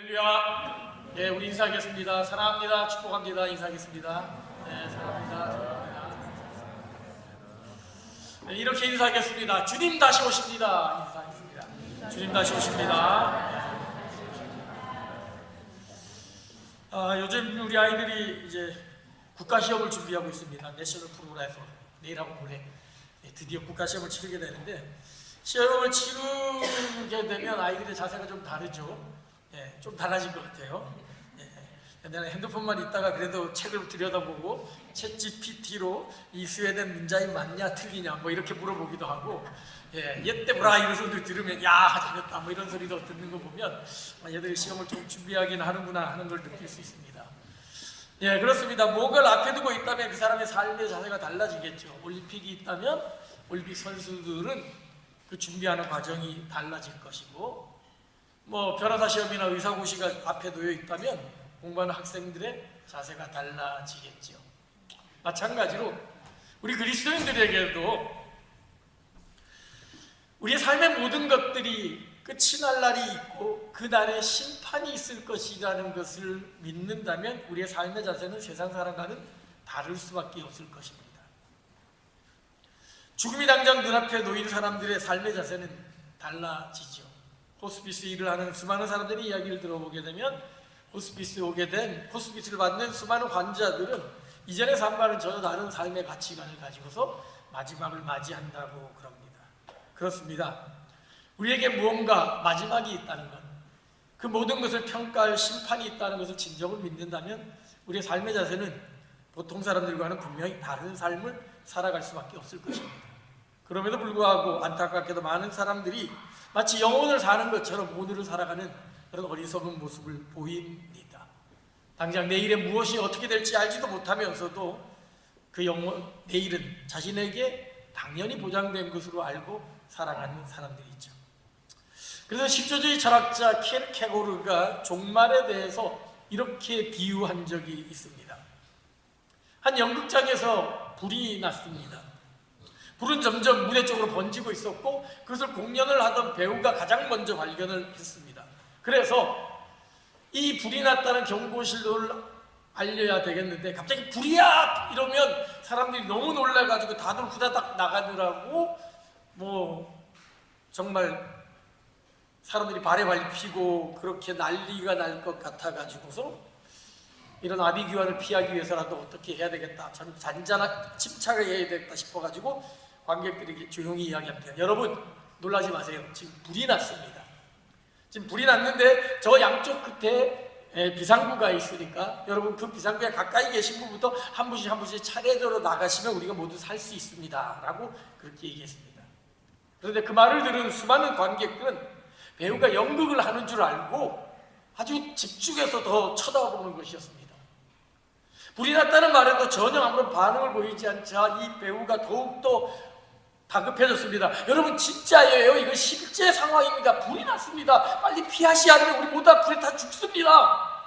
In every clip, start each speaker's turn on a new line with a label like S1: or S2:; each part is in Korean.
S1: 할렐루야. 네, 우리 인사하겠습니다. 사랑합니다. 축복합니다. 인사하겠습니다. 네, 사랑합니다. 축복합니다. 네, 이렇게 인사하겠습니다. 주님 다시 오십니다. 인사하겠습니다. 주님 다시 오십니다. 요즘 우리 아이들이 이제 국가시험을 준비하고 있습니다. 내셔널 프로그램에서 내일하고 모레 드디어 국가시험을 치르게 되는데, 시험을 치르게 되면 아이들의 자세가 좀 다르죠. 좀 달라질 것 같아요. 내가 핸드폰만 있다가 그래도 책을 들여다보고 챗 GPT로 이 스웨덴 문장이 맞냐 틀리냐 뭐 이렇게 물어보기도 하고, 얘때 뭐라 이런 소리를 들으면 야 잘했다 뭐 이런 소리도 듣는 거 보면 얘들이 시험을 좀 준비하긴 하는구나 하는 걸 느낄 수 있습니다. 그렇습니다. 무언가를 앞에 두고 있다면 그 사람의 삶의 자세가 달라지겠죠. 올림픽이 있다면 올림픽 선수들은 그 준비하는 과정이 달라질 것이고, 뭐 변호사 시험이나 의사고시가 앞에 놓여 있다면 공부하는 학생들의 자세가 달라지겠죠. 마찬가지로 우리 그리스도인들에게도 우리의 삶의 모든 것들이 끝이 날 날이 있고 그 날에 심판이 있을 것이라는 것을 믿는다면 우리의 삶의 자세는 세상 사람과는 다를 수밖에 없을 것입니다. 죽음이 당장 눈앞에 놓인 사람들의 삶의 자세는 달라지죠. 호스피스 일을 하는 수많은 사람들이 이야기를 들어보게 되면 호스피스를 받는 수많은 환자들은 이전의 삶과는 전혀 다른 삶의 가치관을 가지고서 마지막을 맞이한다고 그럽니다. 그렇습니다. 우리에게 무언가 마지막이 있다는 것, 그 모든 것을 평가할 심판이 있다는 것을 진정을 믿는다면 우리의 삶의 자세는 보통 사람들과는 분명히 다른 삶을 살아갈 수밖에 없을 것입니다. 그럼에도 불구하고 안타깝게도 많은 사람들이 마치 영혼을 사는 것처럼 오늘을 살아가는 그런 어리석은 모습을 보입니다. 당장 내일에 무엇이 어떻게 될지 알지도 못하면서도 그 영혼, 내일은 자신에게 당연히 보장된 것으로 알고 살아가는 사람들이 있죠. 그래서 실존주의 철학자 키르케고르가 종말에 대해서 이렇게 비유한 적이 있습니다. 한 연극장에서 불이 났습니다. 불은 점점 무대 쪽으로 번지고 있었고 그것을 공연을 하던 배우가 가장 먼저 발견을 했습니다. 그래서 이 불이 났다는 경고신호를 알려야 되겠는데 갑자기 불이야! 이러면 사람들이 너무 놀라가지고 다들 후다닥 나가느라고 정말 사람들이 발에 밟히고 그렇게 난리가 날 것 같아가지고서 이런 아비규환을 피하기 위해서라도 어떻게 해야 되겠다, 잔잔하게 침착하게 해야 되겠다 싶어가지고 관객들에게 조용히 이야기합니다. 여러분 놀라지 마세요. 지금 불이 났습니다. 지금 불이 났는데 저 양쪽 끝에 비상구가 있으니까 여러분 그 비상구에 가까이 계신 분부터 한 분씩 차례대로 나가시면 우리가 모두 살 수 있습니다 라고 그렇게 얘기했습니다. 그런데 그 말을 들은 수많은 관객들은 배우가 연극을 하는 줄 알고 아주 집중해서 더 쳐다보는 것이었습니다. 불이 났다는 말에도 전혀 아무런 반응을 보이지 않자 이 배우가 더욱더 다급해졌습니다. 여러분 진짜예요. 이거 실제 상황입니다. 불이 났습니다. 빨리 피하시 않으면 우리 모두 다 불에 다 죽습니다.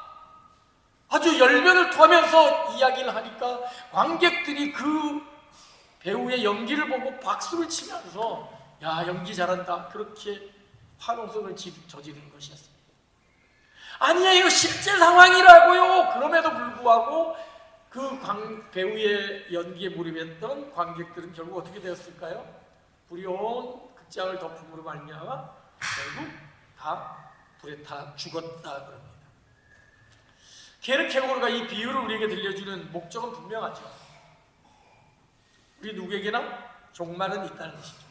S1: 아주 열변을 토하면서 이야기를 하니까 관객들이 그 배우의 연기를 보고 박수를 치면서 야 연기 잘한다 그렇게 환호성을 저지르는 것이었습니다. 아니에요 이거 실제 상황이라고요. 그럼에도 불구하고 그 배우의 연기에 몰입했던 관객들은 결국 어떻게 되었을까요? 불이 온 극장을 덮음으로 말미암아 결국 다 불에 타 죽었다 그럽니다. 키르케고르가 이 비유를 우리에게 들려주는 목적은 분명하죠. 우리 누구에게나 종말은 있다는 것이죠.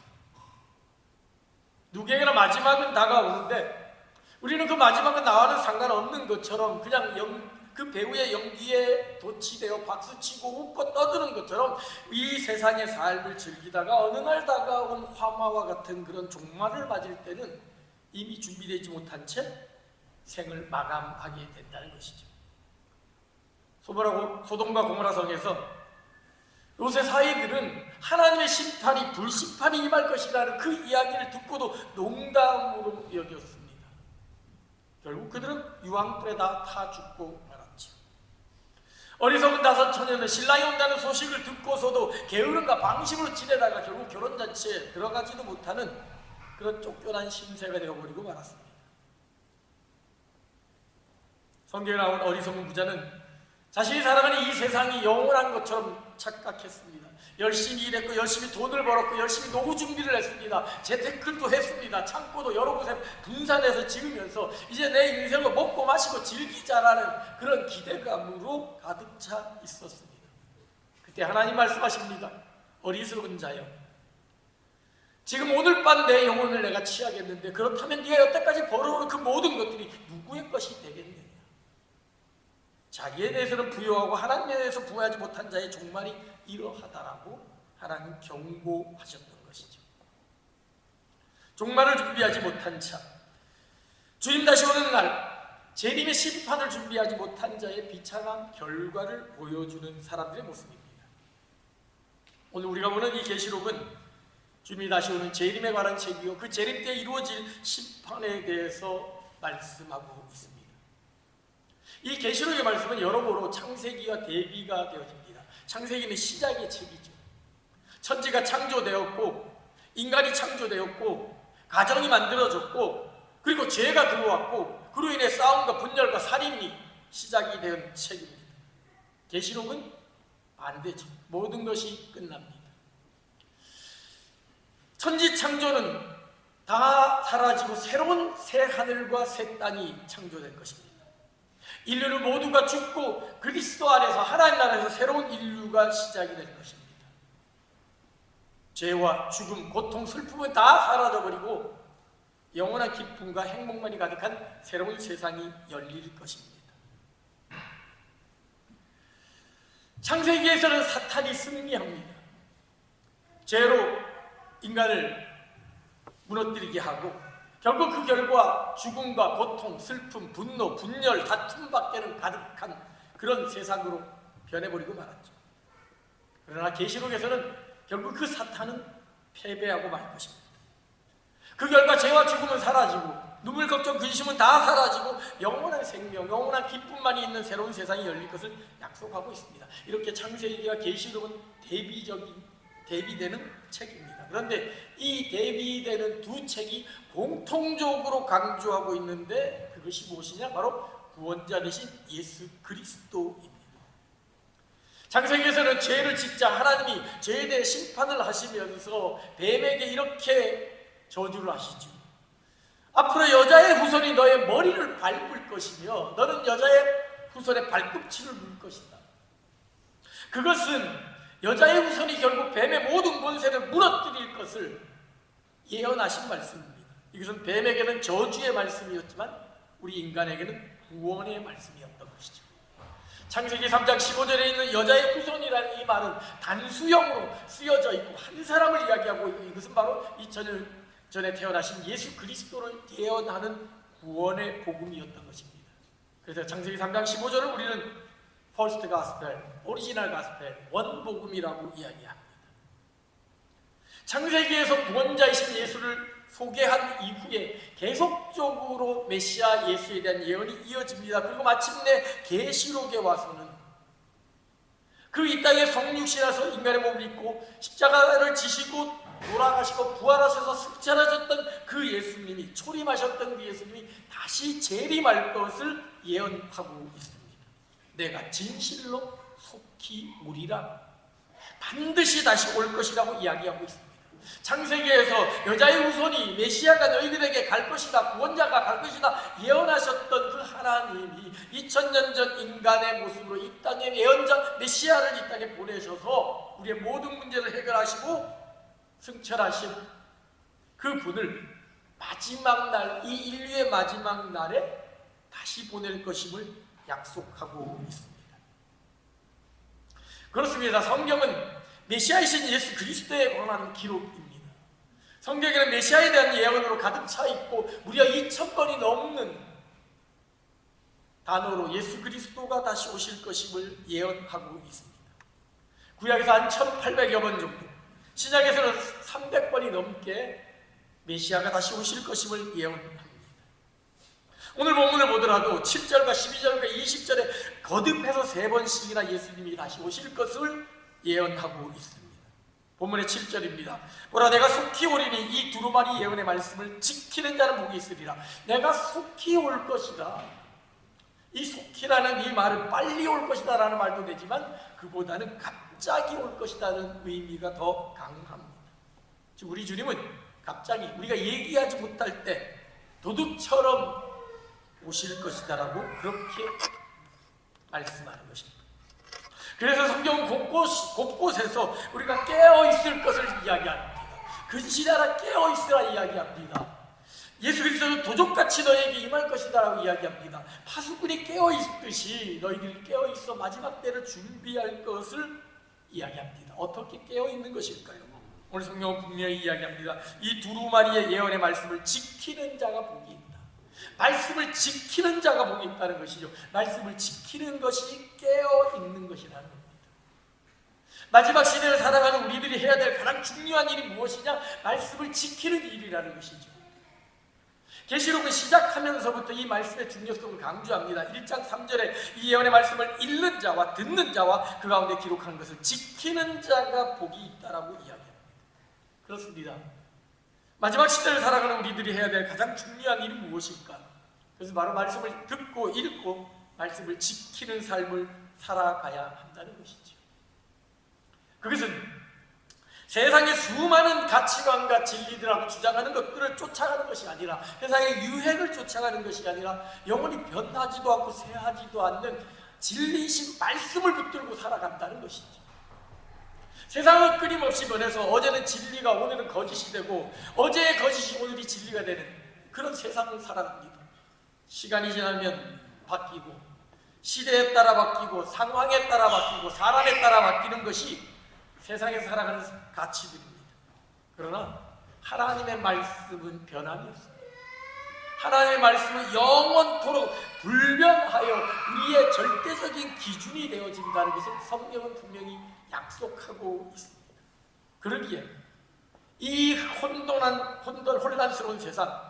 S1: 누구에게나 마지막은 다가오는데 우리는 그 마지막은 나와는 상관없는 것처럼 그냥 그 배우의 연기에 도취되어 박수치고 웃고 떠드는 것처럼 이 세상의 삶을 즐기다가 어느 날 다가온 화마와 같은 그런 종말을 맞을 때는 이미 준비되지 못한 채 생을 마감하게 된다는 것이죠. 소돔과 고모라 성에서 요새 사이들은 하나님의 심판이 불심판이 임할 것이라는 그 이야기를 듣고도 농담으로 여겼습니다. 결국 그들은 유황불에 다 타 죽고 말았죠. 어리석은 다섯 처녀는 신랑이 온다는 소식을 듣고서도 게으름과 방심으로 지내다가 결국 결혼잔치에 들어가지도 못하는 그런 쫓겨난 신세가 되어버리고 말았습니다. 성경에 나온 어리석은 부자는 자신이 살아가는 이 세상이 영원한 것처럼 착각했습니다. 열심히 일했고 열심히 돈을 벌었고 열심히 노후 준비를 했습니다. 재테크도 했습니다. 창고도 여러 곳에 분산해서 지으면서 이제 내 인생을 먹고 마시고 즐기자라는 그런 기대감으로 가득 차 있었습니다. 그때 하나님 말씀하십니다. 어리석은 자여, 지금 오늘 밤 내 영혼을 내가 취하겠는데 그렇다면 네가 여태까지 벌어오는 그 모든 것들이 누구의 것이 되겠느냐? 자기에 대해서는 부유하고 하나님에 대해서 부유하지 못한 자의 종말이 이러하다라고 하나님 경고하셨던 것이죠. 종말을 준비하지 못한 자, 주님 다시 오는 날 재림의 심판을 준비하지 못한 자의 비참한 결과를 보여주는 사람들의 모습입니다. 오늘 우리가 보는 이 계시록은 주님이 다시 오는 재림에 관한 책이요, 그 재림 때 이루어질 심판에 대해서 말씀하고 있습니다. 이 계시록의 말씀은 여러모로 창세기와 대비가 되어집니다. 창세기는 시작의 책이죠. 천지가 창조되었고 인간이 창조되었고 가정이 만들어졌고 그리고 죄가 들어왔고 그로 인해 싸움과 분열과 살인이 시작이 된 책입니다. 계시록은 반대죠. 모든 것이 끝납니다. 천지 창조는 다 사라지고 새로운 새 하늘과 새 땅이 창조될 것입니다. 인류는 모두가 죽고 그리스도 안에서 하나님 나라에서 새로운 인류가 시작이 될 것입니다. 죄와 죽음, 고통, 슬픔은 다 사라져버리고 영원한 기쁨과 행복만이 가득한 새로운 세상이 열릴 것입니다. 창세기에서는 사탄이 승리합니다. 죄로 인간을 무너뜨리게 하고 결국 그 결과 죽음과 고통, 슬픔, 분노, 분열, 다툼밖에는 가득한 그런 세상으로 변해버리고 말았죠. 그러나 계시록에서는 결국 그 사탄은 패배하고 말 것입니다. 그 결과 죄와 죽음은 사라지고 눈물, 걱정, 근심은 다 사라지고 영원한 생명, 영원한 기쁨만이 있는 새로운 세상이 열릴 것을 약속하고 있습니다. 이렇게 창세기와 계시록은 대비되는 책입니다. 그런데 이 대비되는 두 책이 공통적으로 강조하고 있는데 그것이 무엇이냐? 바로 구원자 되신 예수 그리스도입니다. 창세기에서는 죄를 짓자 하나님이 죄에 대해 심판을 하시면서 뱀에게 이렇게 저주를 하시죠. 앞으로 여자의 후손이 너의 머리를 밟을 것이며 너는 여자의 후손의 발꿈치를 물 것이다. 그것은 여자의 후손이 결국 뱀의 모든 권세를 무너뜨릴 것을 예언하신 말씀입니다. 이것은 뱀에게는 저주의 말씀이었지만 우리 인간에게는 구원의 말씀이었던 것이죠. 창세기 3장 15절에 있는 여자의 후손이라는 이 말은 단수형으로 쓰여져 있고 한 사람을 이야기하고 있고 이것은 바로 2000년 전에 태어나신 예수 그리스도를 예언하는 구원의 복음이었던 것입니다. 그래서 창세기 3장 15절을 우리는 퍼스트 가스펠, 오리지널 가스펠, 원복음이라고 이야기합니다. 창세기에서 구원자이신 예수를 소개한 이후에 계속적으로 메시아 예수에 대한 예언이 이어집니다. 그리고 마침내 계시록에 와서는 그 이 땅에 성육신하서 인간의 몸을 입고 십자가를 지시고 돌아가시고 부활하셔서 승천하셨던 그 예수님이, 초림하셨던 그 예수님이 다시 재림할 것을 예언하고 있습니다. 내가 진실로 속히 오리라, 반드시 다시 올 것이라고 이야기하고 있습니다. 창세기에서 여자의 후손이 메시아가 너희들에게 갈 것이다, 구원자가 갈 것이다 예언하셨던 그 하나님이 2000년 전 인간의 모습으로 이 땅에 예언자 메시아를 이 땅에 보내셔서 우리의 모든 문제를 해결하시고 승천하신 그 분을 마지막 날, 이 인류의 마지막 날에 다시 보낼 것임을 약속하고 있습니다. 그렇습니다. 성경은 메시아이신 예수 그리스도에 관한 기록입니다. 성경에는 메시아에 대한 예언으로 가득 차 있고 무려 2000번이 넘는 단어로 예수 그리스도가 다시 오실 것임을 예언하고 있습니다. 구약에서 한 1800여 번 정도, 신약에서는 300번이 넘게 메시아가 다시 오실 것임을 예언합니다. 오늘 본문을 보더라도 7절과 12절과 20절에 거듭해서 3번씩이나 예수님이 다시 오실 것을 예언하고 있습니다. 본문의 7절입니다. 보라, 내가 속히 오리니 이 두루마리 예언의 말씀을 지키는 자는 복이 있으리라. 내가 속히 올 것이다. 이 속히라는 이 말은 빨리 올 것이다 라는 말도 되지만 그보다는 갑자기 올 것이라는 의미가 더 강합니다. 즉 우리 주님은 갑자기 우리가 얘기하지 못할 때 도둑처럼 오실 것이다 라고 그렇게 말씀하는 것입니다. 그래서 성경은 곳곳에서 우리가 깨어있을 것을 이야기합니다. 근신하라 깨어있으라 이야기합니다. 예수 그리스도는 도적같이 너에게 임할 것이다 라고 이야기합니다. 파수꾼이 깨어있듯이 너희들이 깨어있어 마지막 때를 준비할 것을 이야기합니다. 어떻게 깨어있는 것일까요? 오늘 성경은 분명히 이야기합니다. 이 두루마리의 예언의 말씀을 지키는 자가 복이 있다. 말씀을 지키는 자가 복이 있다는 것이죠. 말씀을 지키는 것이 깨어있는 것이라는 겁니다. 마지막 시대를 살아가는 우리들이 해야 될 가장 중요한 일이 무엇이냐? 말씀을 지키는 일이라는 것이죠. 계시록을 시작하면서부터 이 말씀의 중요성을 강조합니다. 1장 3절에 이 예언의 말씀을 읽는 자와 듣는 자와 그 가운데 기록한 것을 지키는 자가 복이 있다라고 이야기합니다. 그렇습니다. 마지막 시대를 살아가는 우리들이 해야 될 가장 중요한 일이 무엇일까? 그래서 바로 말씀을 듣고 읽고 말씀을 지키는 삶을 살아가야 한다는 것이죠. 그것은 세상의 수많은 가치관과 진리들하고 주장하는 것들을 쫓아가는 것이 아니라 세상의 유행을 쫓아가는 것이 아니라 영원히 변하지도 않고 쇠하지도 않는 진리이신 말씀을 붙들고 살아간다는 것이죠. 세상은 끊임없이 변해서 어제는 진리가 오늘은 거짓이 되고 어제의 거짓이 오늘이 진리가 되는 그런 세상을 살아갑니다. 시간이 지나면 바뀌고 시대에 따라 바뀌고 상황에 따라 바뀌고 사람에 따라 바뀌는 것이 세상에서 살아가는 가치들입니다. 그러나 하나님의 말씀은 변함이 없습니다. 하나님의 말씀은 영원토록 불변하여 우리의 절대적인 기준이 되어진다는 것을 성경은 분명히 약속하고 있습니다. 그러기에 이 혼란스러운 세상,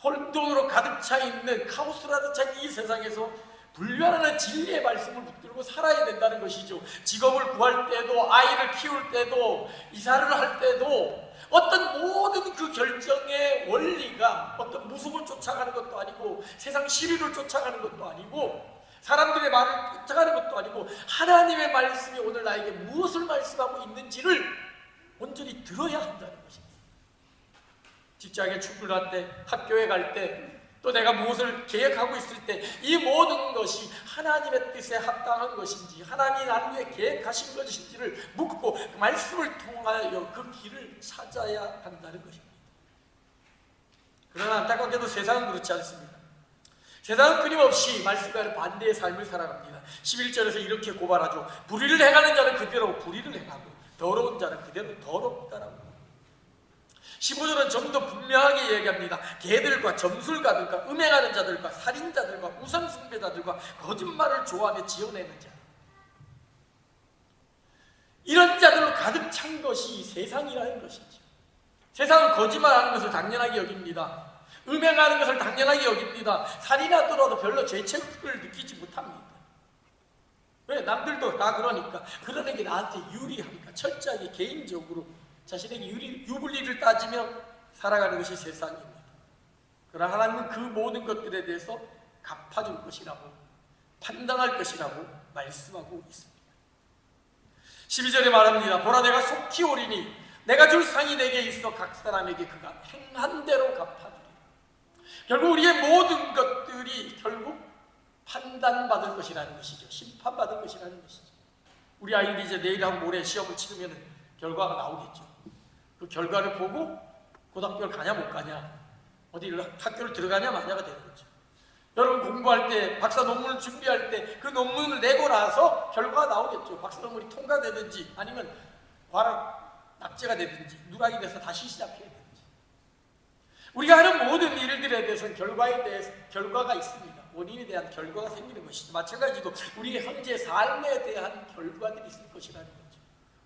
S1: 혼돈으로 가득 차 있는 카오스로 가득 차 있는 이 세상에서 불변하는 진리의 말씀을 붙들고 살아야 된다는 것이죠. 직업을 구할 때도, 아이를 키울 때도, 이사를 할 때도 어떤 모든 그 결정의 원리가 어떤 무속을 쫓아가는 것도 아니고 세상 시류를 쫓아가는 것도 아니고 사람들의 말을 쫓아가는 것도 아니고 하나님의 말씀이 오늘 나에게 무엇을 말씀하고 있는지를 온전히 들어야 한다는 것입니다. 직장에 출근할 때, 학교에 갈 때, 또 내가 무엇을 계획하고 있을 때 이 모든 것이 하나님의 뜻에 합당한 것인지 하나님이 나를 위해 계획하신 것인지를 묻고 그 말씀을 통하여 그 길을 찾아야 한다는 것입니다. 그러나 안타깝게도 세상은 그렇지 않습니다. 세상은 끊임없이 말씀과는 반대의 삶을 살아갑니다. 11절에서 이렇게 고발하죠. 불의를 행하는 자는 그대로 불의를 행하고 더러운 자는 그대로 더럽다라고. 15절은 좀 더 분명하게 얘기합니다. 개들과 점술가들과 음행하는 자들과 살인자들과 우상숭배자들과 거짓말을 좋아하며 지어내는 자, 이런 자들로 가득 찬 것이 세상이라는 것이죠. 세상은 거짓말하는 것을 당연하게 여깁니다. 음행하는 것을 당연하게 여깁니다. 살인하더라도 별로 죄책을 느끼지 못합니다. 왜? 남들도 다 그러니까. 그러는 게 나한테 유리하니까 철저하게 개인적으로 자신에게 유불리를 따지며 살아가는 것이 세상입니다. 그러나 하나님은 그 모든 것들에 대해서 갚아줄 것이라고, 판단할 것이라고 말씀하고 있습니다. 12절에 말합니다. 보라 내가 속히 오리니 내가 줄 상이 내게 있어 각 사람에게 그가 행한 대로 갚아주리라. 결국 우리의 모든 것들이 결국 판단받을 것이라는 것이죠. 심판받을 것이라는 것이죠. 우리 아이들이 이제 내일하고 모레 시험을 치르면 결과가 나오겠죠. 그 결과를 보고 고등학교를 가냐 못 가냐, 어디를 학교를 들어가냐 마냐가 되는 거죠. 여러분 공부할 때, 박사 논문을 준비할 때 그 논문을 내고 나서 결과가 나오겠죠. 박사 논문이 통과되든지 아니면 낙제가 되든지 누락이 돼서 다시 시작해야 되든지. 우리가 하는 모든 일들에 대해서는 결과가 있습니다. 원인에 대한 결과가 생기는 것이죠. 마찬가지로 우리의 현재 삶에 대한 결과들이 있을 것이라는 거죠.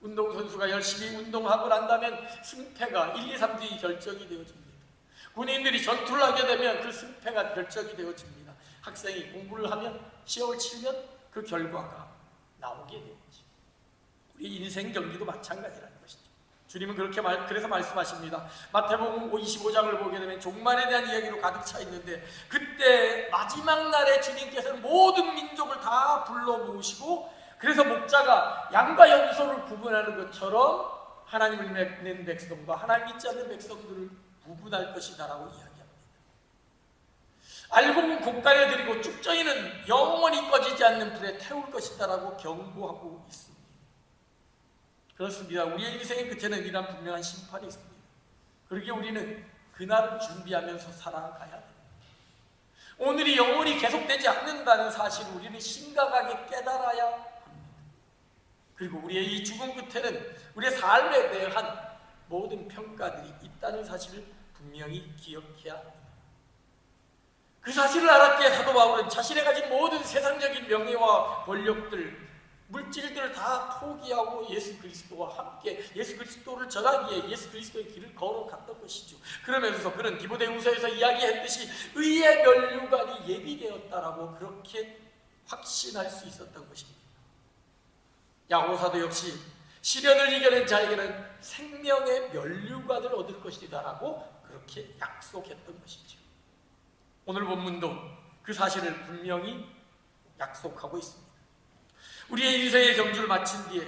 S1: 운동선수가 열심히 운동하고 난다면 승패가 1, 2, 3, 2 결정이 되어집니다. 군인들이 전투를 하게 되면 그 승패가 결정이 되어집니다. 학생이 공부를 하면 시험을 치면 그 결과가 나오게 되죠. 우리 인생 경기도 마찬가지라는 것이죠. 주님은 그래서 말씀하십니다. 마태복음 25장을 보게 되면 종말에 대한 이야기로 가득 차 있는데, 그때 마지막 날에 주님께서는 모든 민족을 다 불러 모으시고, 그래서 목자가 양과 염소를 구분하는 것처럼 하나님을 믿는 백성과 하나님 믿지 않는 백성들을 구분할 것이다라고 이야기합니다. 알고 보면 곡간에 들이고 쭉정이는 영원히 꺼지지 않는 불에 태울 것이다라고 경고하고 있습니다. 그렇습니다. 우리의 인생의 끝에는 이런 분명한 심판이 있습니다. 그러기에 우리는 그날을 준비하면서 살아가야 됩니다. 오늘이 영원히 계속되지 않는다는 사실을 우리는 심각하게 깨달아야 합니다. 그리고 우리의 이 죽음 끝에는 우리의 삶에 대한 모든 평가들이 있다는 사실을 분명히 기억해야 합니다. 그 사실을 알았기에 사도 바울은 자신의 가진 모든 세상적인 명예와 권력들, 물질들을 다 포기하고 예수 그리스도와 함께 예수 그리스도를 전하기에 예수 그리스도의 길을 걸어갔던 것이죠. 그러면서 그는 디모데후서에서 이야기했듯이 의의 면류관이 예비되었다라고 그렇게 확신할 수 있었던 것입니다. 야고보사도 역시 시련을 이겨낸 자에게는 생명의 면류관을 얻을 것이다라고 그렇게 약속했던 것이죠. 오늘 본문도 그 사실을 분명히 약속하고 있습니다. 우리의 인생의 경주를 마친 뒤에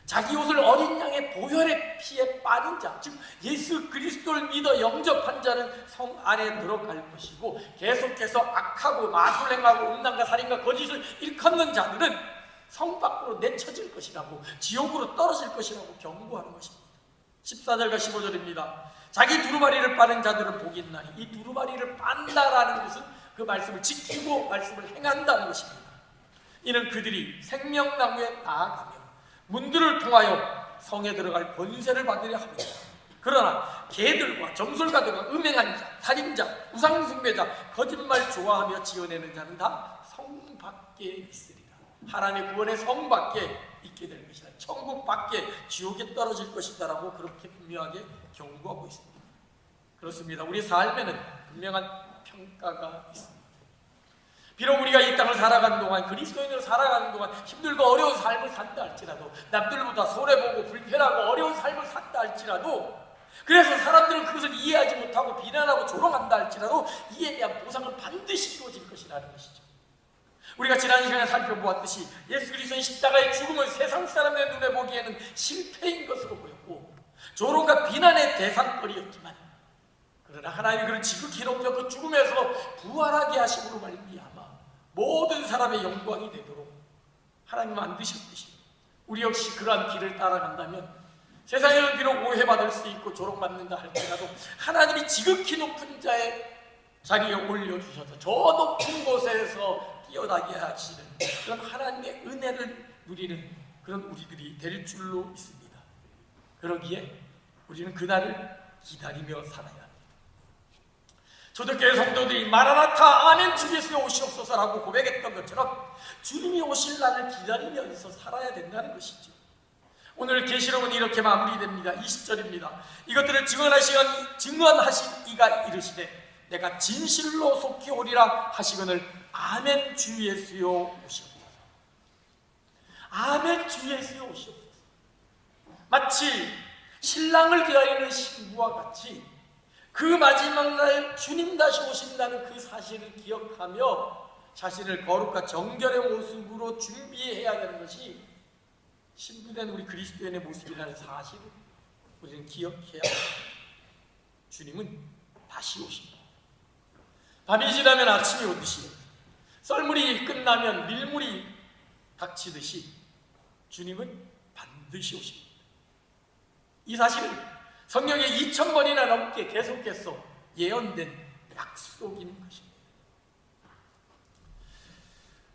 S1: 자기 옷을 어린 양의 보혈의 피에 빠진 자, 즉 예수 그리스도를 믿어 영접한 자는 성 안에 들어갈 것이고, 계속해서 악하고 마술 행하고 음란과 살인과 거짓을 일컫는 자들은 성 밖으로 내쳐질 것이라고, 지옥으로 떨어질 것이라고 경고하는 것입니다. 14절과 15절입니다. 자기 두루마리를 빠는 자들은 복이 있나니, 이 두루마리를 빤다라는 것은 그 말씀을 지키고 말씀을 행한다는 것입니다. 이는 그들이 생명나무에 나아가며 문들을 통하여 성에 들어갈 권세를 받으려 합니다. 그러나 개들과 점술가들과 음행한 자, 살인자, 우상숭배자, 거짓말 좋아하며 지어내는 자는 다 성 밖에 있으리라. 하나님의 구원의 성 밖에 있게 될 것이다. 천국 밖에, 지옥에 떨어질 것이다라고 그렇게 분명하게 경고하고 있습니다. 그렇습니다. 우리 삶에는 분명한 평가가 있습니다. 비록 우리가 이 땅을 살아가는 동안, 그리스도인으로 살아가는 동안 힘들고 어려운 삶을 산다 할지라도, 남들보다 손해보고 불편하고 어려운 삶을 산다 할지라도, 그래서 사람들은 그것을 이해하지 못하고 비난하고 조롱한다 할지라도 이에 대한 보상은 반드시 이루어질 것이라는 것이죠. 우리가 지난 시간에 살펴보았듯이 예수 그리스도의 십자가의 죽음은 세상 사람의 눈에 보기에는 실패인 것으로 보였고 조롱과 비난의 대상거리였지만, 그러나 하나님이 그를 지극히 높여 그 죽음에서 부활하게 하심으로 말미암아 모든 사람의 영광이 되도록 하나님 만드셨듯이 우리 역시 그러한 길을 따라간다면, 세상에는 비록 오해받을 수 있고 조롱받는다 할지라도 하나님이 지극히 높은 자의 자리에 올려주셔서 저 높은 곳에서 뛰어나게 하시는 그런 하나님의 은혜를 누리는 그런 우리들이 될 줄로 믿습니다. 그러기에 우리는 그날을 기다리며 살아야 합니다. 초대교회 성도들이 마라나타 아멘 주 예수의 오시옵소서라고 고백했던 것처럼 주님이 오실 날을 기다리면서 살아야 된다는 것이죠. 오늘 계시록은 이렇게 마무리됩니다. 20절입니다. 이것들을 증언하신 이가 이르시되 내가 진실로 속히 오리라 하시거늘 아멘 주 예수여 오시옵소서. 아멘 주 예수여 오시옵소서. 마치 신랑을 기다리는 신부와 같이 그 마지막 날 주님 다시 오신다는 그 사실을 기억하며 자신을 거룩과 정결의 모습으로 준비해야 되는 것이 신부된 우리 그리스도인의 모습이라는 사실을 우리는 기억해야 합니다. 주님은 다시 오십니다. 밤이 지나면 아침이 오듯이, 썰물이 끝나면 밀물이 닥치듯이 주님은 반드시 오십니다. 이 사실은 성경에 2000번이나 넘게 계속해서 예언된 약속인 것입니다.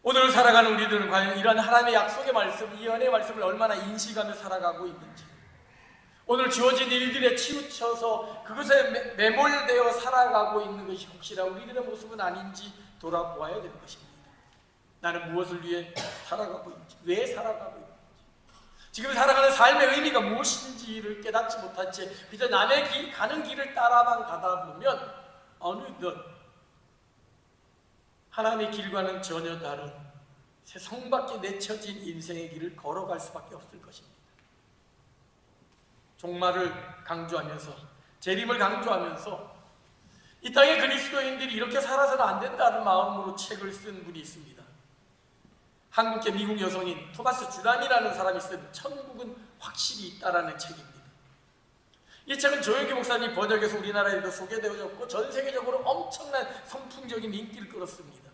S1: 오늘 살아가는 우리들은 과연 이러한 하나님의 약속의 말씀, 이 은혜의 말씀을 얼마나 인식하며 살아가고 있는지, 오늘 주어진 일들에 치우쳐서 그것에 매몰되어 살아가고 있는 것이 혹시나 우리들의 모습은 아닌지 돌아보아야 될 것입니다. 나는 무엇을 위해 살아가고 있는지, 왜 살아가고 있는지, 지금 살아가는 삶의 의미가 무엇인지를 깨닫지 못한 채 그저 남의 가는 길을 따라만 가다 보면 어느덧 하나님의 길과는 전혀 다른 새 성 밖에 내쳐진 인생의 길을 걸어갈 수밖에 없을 것입니다. 종말을 강조하면서, 재림을 강조하면서 이 땅의 그리스도인들이 이렇게 살아서는 안 된다는 마음으로 책을 쓴 분이 있습니다. 한국계 미국 여성인 토마스 주란이라는 사람이 쓴 천국은 확실히 있다라는 책입니다. 이 책은 조영기 목사님 번역해서 우리나라에도 소개되어졌고 전 세계적으로 엄청난 선풍적인 인기를 끌었습니다.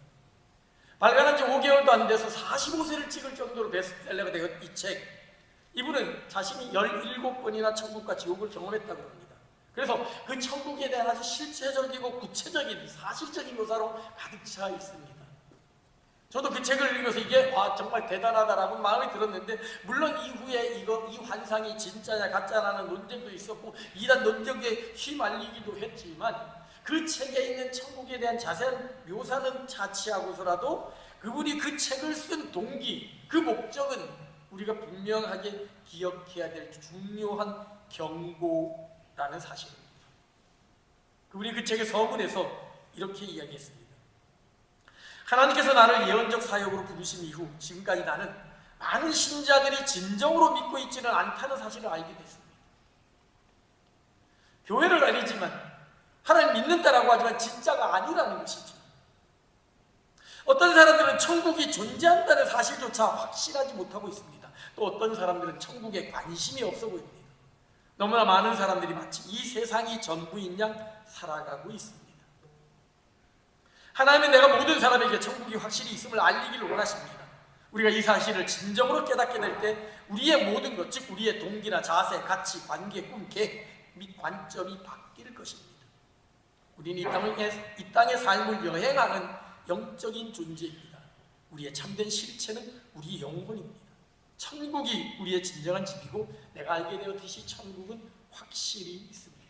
S1: 발간한 지 5개월도 안 돼서 45세를 찍을 정도로 베스트셀러가 되었 이 책, 이분은 자신이 17번이나 천국과 지옥을 경험했다고 합니다. 그래서 그 천국에 대한 아주 실체적이고 구체적인 사실적인 묘사로 가득 차 있습니다. 저도 그 책을 읽으면서 이게 정말 대단하다라고 마음이 들었는데, 물론 이후에 이 환상이 진짜냐 가짜냐는 논쟁도 있었고 이단 논쟁에 휘말리기도 했지만, 그 책에 있는 천국에 대한 자세한 묘사는 차치하고서라도 그분이 그 책을 쓴 동기, 그 목적은 우리가 분명하게 기억해야 될 중요한 경고라는 사실입니다. 그분이 그 책의 서문에서 이렇게 이야기했습니다. 하나님께서 나를 예언적 사역으로 부르신 이후 지금까지 나는 많은 신자들이 진정으로 믿고 있지는 않다는 사실을 알게 됐습니다. 교회를 다니지만 하나님 믿는다라고 하지만 진짜가 아니라는 것이죠. 어떤 사람들은 천국이 존재한다는 사실조차 확실하지 못하고 있습니다. 또 어떤 사람들은 천국에 관심이 없어 보입니다. 너무나 많은 사람들이 마치 이 세상이 전부인 양 살아가고 있습니다. 하나님은 내가 모든 사람에게 천국이 확실히 있음을 알리기를 원하십니다. 우리가 이 사실을 진정으로 깨닫게 될 때 우리의 모든 것, 즉 우리의 동기나 자세, 가치, 관계, 꿈, 계획 및 관점이 바뀔 것입니다. 우리는 이 땅의 삶을 여행하는 영적인 존재입니다. 우리의 참된 실체는 우리 영혼입니다. 천국이 우리의 진정한 집이고 내가 알게 되었듯이 천국은 확실히 있습니다.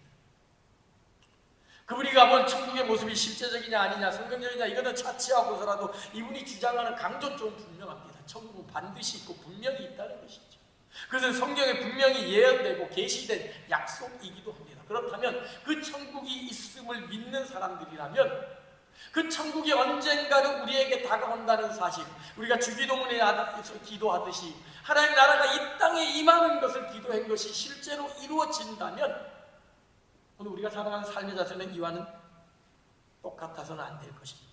S1: 그분이 가본 천국의 모습이 실제적이냐 아니냐, 성경적이냐, 이거는 차치하고서라도 이분이 주장하는 강조점은 분명합니다. 천국은 반드시 있고 분명히 있다는 것이죠. 그것은 성경에 분명히 예언되고 계시된 약속이기도 합니다. 그렇다면 그 천국이 있음을 믿는 사람들이라면 그 천국이 언젠가는 우리에게 다가온다는 사실, 우리가 주기도문에서 기도하듯이 하나님 나라가 이 땅에 임하는 것을 기도한 것이 실제로 이루어진다면 오늘 우리가 살아가는 삶의 자세는 이와는 똑같아서는 안 될 것입니다.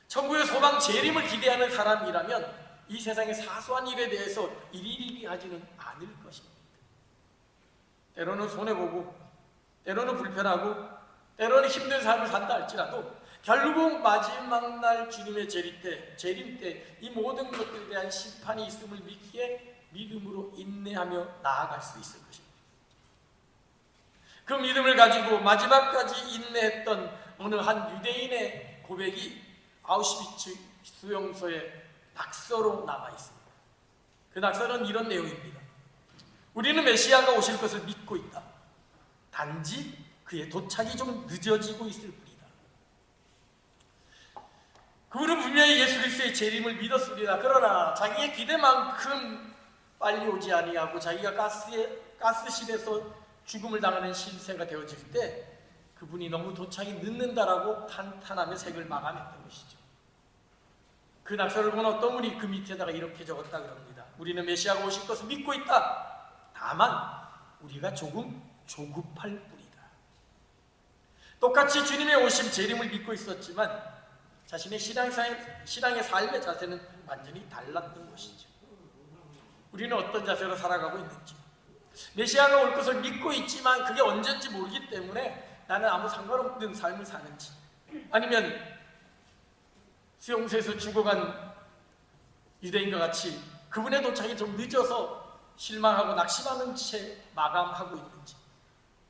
S1: 천국의 소망 재림을 기대하는 사람이라면 이 세상의 사소한 일에 대해서 일일이 하지는 않을 것입니다. 때로는 손해보고, 때로는 불편하고, 때로는 힘든 삶을 산다 할지라도 결국 마지막 날 주님의 재림 때 이 모든 것들에 대한 심판이 있음을 믿음으로 인내하며 나아갈 수 있을 것입니다. 그 믿음을 가지고 마지막까지 인내했던 어느 한 유대인의 고백이 아우슈비츠 수용소의 낙서로 남아 있습니다. 그 낙서는 이런 내용입니다. 우리는 메시아가 오실 것을 믿고 있다. 단지 그의 도착이 좀 늦어지고 있을 뿐이다. 그분은 분명히 예수 그리스도의 재림을 믿었습니다. 그러나 자기의 기대만큼 빨리 오지 아니하고 자기가 가스실에서 죽음을 당하는 신세가 되어질 때 그분이 너무 도착이 늦는다라고 한탄하며 생을 마감했던 것이죠. 그 낙서를 본 어떤 분이 그 밑에다가 이렇게 적었다 그럽니다. 우리는 메시아가 오실 것을 믿고 있다. 다만 우리가 조금 조급할 뿐이다. 똑같이 주님의 오심 재림을 믿고 있었지만 자신의 신앙의 삶의 자세는 완전히 달랐던 것이죠. 우리는 어떤 자세로 살아가고 있는지, 메시아가 올 것을 믿고 있지만 그게 언제인지 모르기 때문에 나는 아무 상관없는 삶을 사는지, 아니면 수용소에서 죽어간 유대인과 같이 그분의 도착이 좀 늦어서 실망하고 낙심하는 채 마감하고 있는지,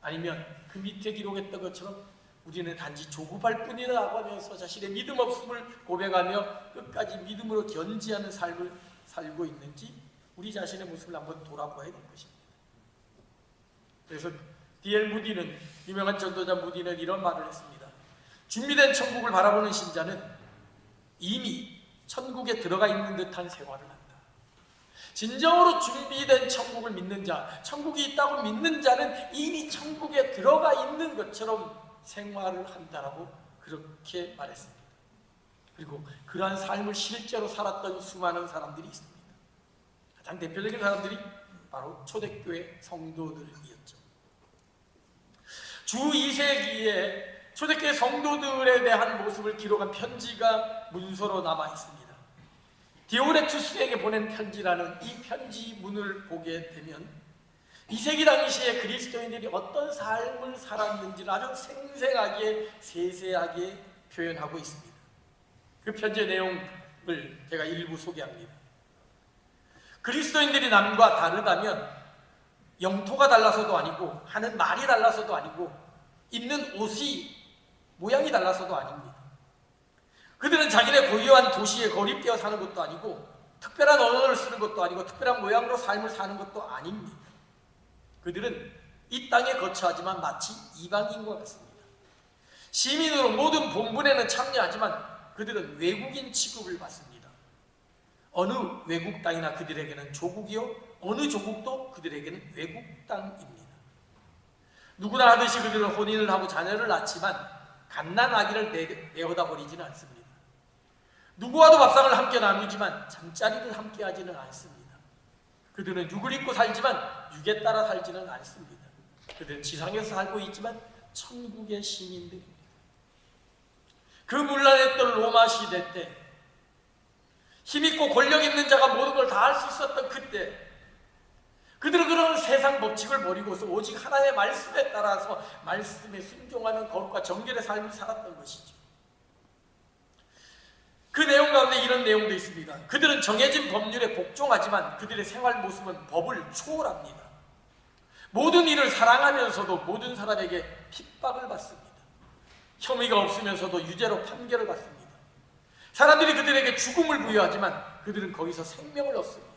S1: 아니면 그 밑에 기록했던 것처럼 우리는 단지 조급할 뿐이라고 하면서 자신의 믿음 없음을 고백하며 끝까지 믿음으로 견지하는 삶을 살고 있는지 우리 자신의 모습을 한번 돌아봐야 될 것입니다. 그래서 D.L. 무디는, 유명한 전도자 무디는 이런 말을 했습니다. 준비된 천국을 바라보는 신자는 이미 천국에 들어가 있는 듯한 생활을 한다. 진정으로 준비된 천국을 믿는 자, 천국이 있다고 믿는 자는 이미 천국에 들어가 있는 것처럼 생활을 한다라고 그렇게 말했습니다. 그리고 그러한 삶을 실제로 살았던 수많은 사람들이 있습니다. 가장 대표적인 사람들이 바로 초대교회 성도들이었죠. 주 2세기에 초대교회 성도들에 대한 모습을 기록한 편지가 문서로 남아 있습니다. 디오레투스에게 보낸 편지라는 이 편지문을 보게 되면 2세기 당시에 그리스도인들이 어떤 삶을 살았는지를 아주 생생하게 세세하게 표현하고 있습니다. 그 편지의 내용을 제가 일부 소개합니다. 그리스도인들이 남과 다르다면 영토가 달라서도 아니고 하는 말이 달라서도 아니고 입는 옷이 모양이 달라서도 아닙니다. 그들은 자기네 고유한 도시에 고립되어 사는 것도 아니고 특별한 언어를 쓰는 것도 아니고 특별한 모양으로 삶을 사는 것도 아닙니다. 그들은 이 땅에 거처하지만 마치 이방인과 같습니다. 시민으로 모든 본분에는 참여하지만 그들은 외국인 취급을 받습니다. 어느 외국 땅이나 그들에게는 조국이요 어느 조국도 그들에게는 외국 땅입니다. 누구나 하듯이 그들은 혼인을 하고 자녀를 낳지만 갓난아기를 내어다 버리지는 않습니다. 누구와도 밥상을 함께 나누지만 잠자리를 함께 하지는 않습니다. 그들은 육을 입고 살지만 육에 따라 살지는 않습니다. 그들은 지상에서 살고 있지만 천국의 시민들입니다. 그 문란했던 로마 시대 때 힘있고 권력 있는 자가 모든 걸 다 할 수 있었던 그때 그들은 그런 세상 법칙을 버리고서 오직 하나님의 말씀에 따라서 말씀에 순종하는 거룩과 정결의 삶을 살았던 것이죠. 그 내용 가운데 이런 내용도 있습니다. 그들은 정해진 법률에 복종하지만 그들의 생활 모습은 법을 초월합니다. 모든 일을 사랑하면서도 모든 사람에게 핍박을 받습니다. 혐의가 없으면서도 유죄로 판결을 받습니다. 사람들이 그들에게 죽음을 부여하지만 그들은 거기서 생명을 얻습니다.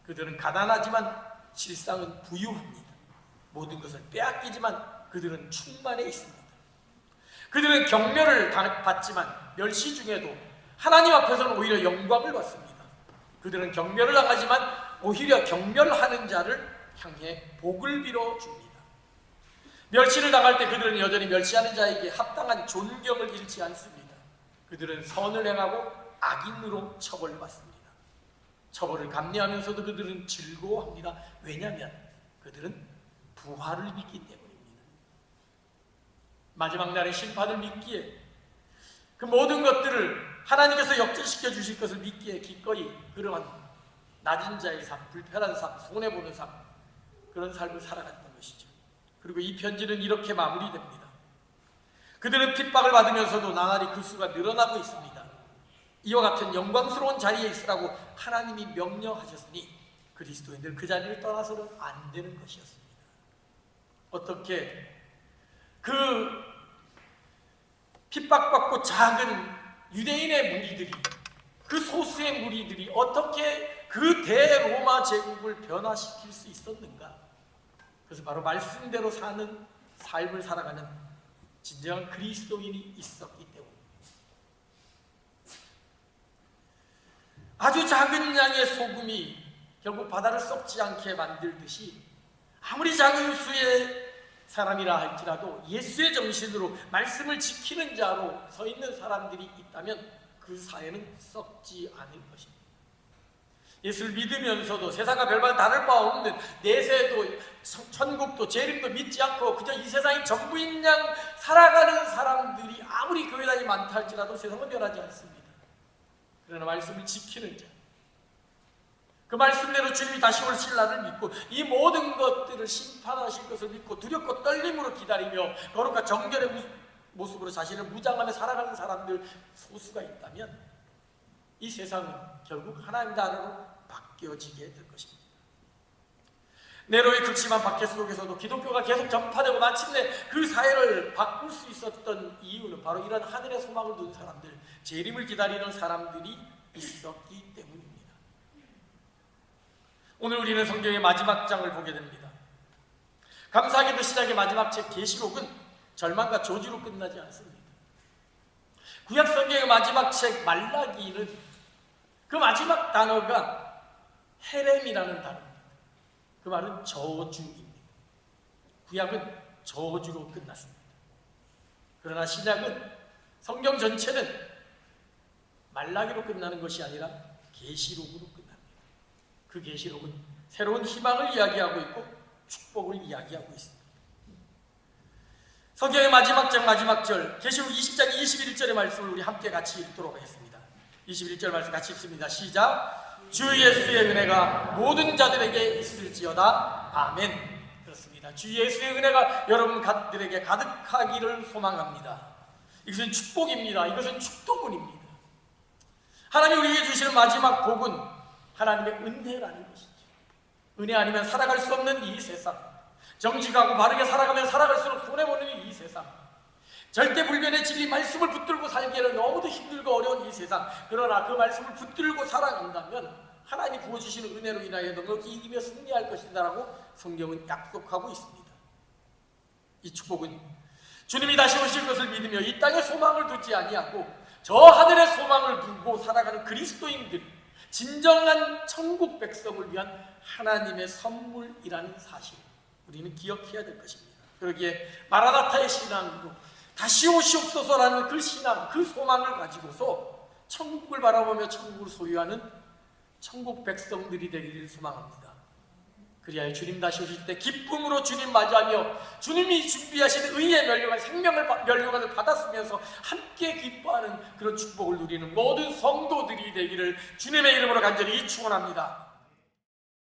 S1: 그들은 가난하지만 실상은 부유합니다. 모든 것을 빼앗기지만 그들은 충만해 있습니다. 그들은 경멸을 받지만 멸시 중에도 하나님 앞에서는 오히려 영광을 받습니다. 그들은 경멸을 당하지만 오히려 경멸하는 자를 향해 복을 빌어줍니다. 멸시를 당할 때 그들은 여전히 멸시하는 자에게 합당한 존경을 잃지 않습니다. 그들은 선을 행하고 악인으로 처벌받습니다. 처벌을 감내하면서도 그들은 즐거워합니다. 왜냐하면 그들은 부활을 믿기 때문입니다. 마지막 날의 심판을 믿기에 그 모든 것들을 하나님께서 역전시켜 주실 것을 믿기에 기꺼이 그러한 낮은 자의 삶, 불편한 삶, 손해보는 삶 그런 삶을 살아갔던 것이죠. 그리고 이 편지는 이렇게 마무리됩니다. 그들은 핍박을 받으면서도 나날이 그 수가 늘어나고 있습니다. 이와 같은 영광스러운 자리에 있으라고 하나님이 명령하셨으니 그리스도인들 그 자리를 떠나서는 안 되는 것이었습니다. 어떻게 그 핍박받고 작은 유대인의 무리들이 그 소수의 무리들이 어떻게 그 대로마 제국을 변화시킬 수 있었는가? 그래서 바로 말씀대로 사는 삶을 살아가는 진정한 그리스도인이 있었기 때문입니다. 아주 작은 양의 소금이 결국 바다를 썩지 않게 만들듯이 아무리 작은 수의 사람이라 할지라도 예수의 정신으로 말씀을 지키는 자로 서 있는 사람들이 있다면 그 사회는 썩지 않을 것입니다. 예수를 믿으면서도 세상과 별반 다를 바 없는 내세도 천국도 재림도 믿지 않고 그저 이 세상이 전부인 양 살아가는 사람들이 아무리 교회당이 많다 할지라도 세상은 변하지 않습니다. 그러나 말씀을 지키는 자, 그 말씀대로 주님이 다시 오실 날을 믿고 이 모든 것들을 심판하실 것을 믿고 두렵고 떨림으로 기다리며 거룩과 정결의 모습으로 자신을 무장하며 살아가는 사람들 소수가 있다면 이 세상은 결국 하나님 나라로 바뀌어지게 될 것입니다. 네로의 극심한 박해 속에서도 기독교가 계속 전파되고 마침내 그 사회를 바꿀 수 있었던 이유는 바로 이런 하늘의 소망을 둔 사람들, 재림을 기다리는 사람들이 있었기 때문입니다. 오늘 우리는 성경의 마지막 장을 보게 됩니다. 감사하게도 시작의 마지막 책 계시록은 절망과 저주로 끝나지 않습니다. 구약 성경의 마지막 책 말라기는 그 마지막 단어가 헤렘이라는 단어입니다. 그 말은 저주입니다. 구약은 저주로 끝났습니다. 그러나 신약은 성경 전체는 말라기로 끝나는 것이 아니라 계시록으로 끝납니다. 그 계시록은 새로운 희망을 이야기하고 있고 축복을 이야기하고 있습니다. 성경의 마지막 장 마지막 절 계시록 20장 21절의 말씀을 우리 함께 같이 읽도록 하겠습니다. 21절 말씀 같이 읽습니다. 시작. 주 예수의 은혜가 모든 자들에게 있을지어다. 아멘. 그렇습니다. 주 예수의 은혜가 여러분들에게 가득하기를 소망합니다. 이것은 축복입니다. 이것은 축도문입니다. 하나님이 우리에게 주시는 마지막 복은 하나님의 은혜라는 것이죠. 은혜 아니면 살아갈 수 없는 이 세상, 정직하고 바르게 살아가면 살아갈수록 손해보는 이 세상, 절대불변의 진리 말씀을 붙들고 살기에는 너무도 힘들고 어려운 이 세상, 그러나 그 말씀을 붙들고 살아간다면 하나님이 부어주시는 은혜로 인하여 넉넉히 이기며 승리할 것이다라고 성경은 약속하고 있습니다. 이 축복은 주님이 다시 오실 것을 믿으며 이 땅에 소망을 두지 아니하고 저 하늘의 소망을 두고 살아가는 그리스도인들, 진정한 천국 백성을 위한 하나님의 선물이라는 사실, 우리는 기억해야 될 것입니다. 그러기에 마라나타의 신앙으로 다시 오시옵소서라는 그 신앙, 그 소망을 가지고서 천국을 바라보며 천국을 소유하는 천국 백성들이 되기를 소망합니다. 그리하여 주님 다시 오실 때 기쁨으로 주님 맞이하며 주님이 준비하신 의의 면류관, 생명의 면류관을 받았으면서 함께 기뻐하는 그런 축복을 누리는 모든 성도들이 되기를 주님의 이름으로 간절히 축원합니다.